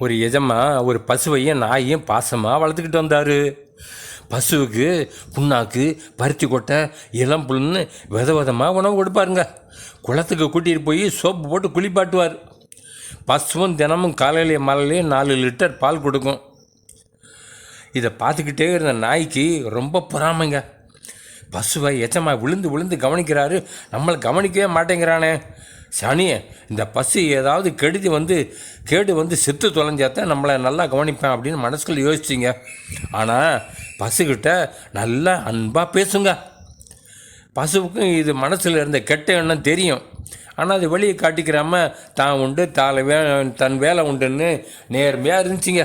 ஒரு எஜமா ஒரு பசுவையும் நாயையும் பாசமாக வளர்த்துக்கிட்டு வந்தார். பசுவுக்கு புண்ணாக்கு, பருத்தி கொட்டை, இளம் புல்லுன்னு விதமாக உணவு கொடுப்பாருங்க. குளத்துக்கு கூட்டிகிட்டு போய் சோப்பு போட்டு குளிப்பாட்டுவார். பசுவும் தினமும் காலையிலேயே மாலையிலேயே 4 லிட்டர் பால் கொடுக்கும். இதை பார்த்துக்கிட்டே இருந்த நாய்க்கு ரொம்ப பொறாமைங்க. பசுவை எச்சமா விழுந்து விழுந்து கவனிக்கிறாரு, நம்மளை கவனிக்கவே மாட்டேங்கிறானே. சனியே, இந்த பசு ஏதாவது கேடு வந்து செத்து தொலைஞ்சாத்தான் நம்மளை நல்லா கவனிப்பேன் அப்படின்னு மனசுக்குள்ள யோசிச்சிங்க. ஆனால் பசுக்கிட்ட நல்லா அன்பாக பேசுங்க. பசுவுக்கும் இது மனசில் இருந்த கெட்ட எண்ணம் தெரியும். ஆனால் அது வெளியே காட்டிக்கிறாம தான் உண்டு தன் வேலை உண்டுன்னு நேர்மையாக இருந்துச்சுங்க.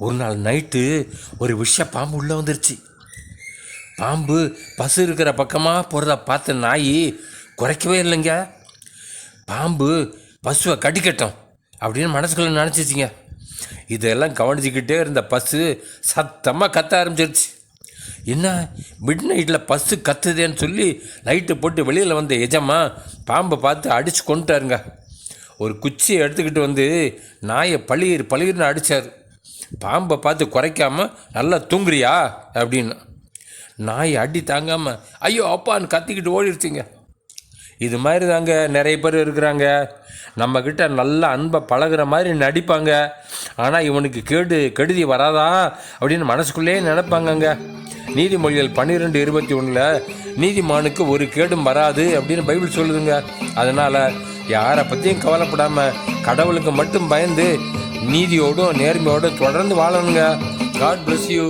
ஒரு நாள் நைட்டு ஒரு விஷ பாம்பு உள்ளே வந்துருச்சு. பாம்பு பசு இருக்கிற பக்கமாக போகிறத பார்த்த நாய் குறைக்கவே இல்லைங்க. பாம்பு பசுவை கடிக்கட்டும் அப்படின்னு மனசுக்குள்ள நினச்சிச்சிங்க. இதெல்லாம் கவனிச்சிக்கிட்டே இருந்த பசு சத்தமாக கத்த ஆரம்பிச்சிருச்சு. என்ன மிட் நைட்டில் பசு கத்துதேன்னு சொல்லி லைட்டு போட்டு வெளியில் வந்த எஜமா பாம்பை பார்த்து அடித்து கொண்டுட்டாருங்க. ஒரு குச்சியை எடுத்துக்கிட்டு வந்து நாயை பளிர்னு அடித்தார். பாம்பை பார்த்து குறைக்காமல் நல்லா தூங்குறியா அப்படின்னு. நாய் அடி தாங்காமல் ஐயோ அப்பான்னு கத்திக்கிட்டு ஓடிடுச்சிங்க. இது மாதிரி தாங்க நிறைய பேர் இருக்கிறாங்க. நம்மக்கிட்ட நல்லா அன்பை பழகிற மாதிரி நடிப்பாங்க. ஆனால் இவனுக்கு கெடுதி வராதா அப்படின்னு மனசுக்குள்ளேயே நினைப்பாங்கங்க. நீதிமொழிகள் 12:21 நீதிமானுக்கு ஒரு கேடும் வராது அப்படின்னு பைபிள் சொல்லுதுங்க. அதனால் யாரை பற்றியும் கவலைப்படாமல் கடவுளுக்கு மட்டும் பயந்து நீதியோடும் நேர்மையோடும் தொடர்ந்து வாழணுங்க. God bless you.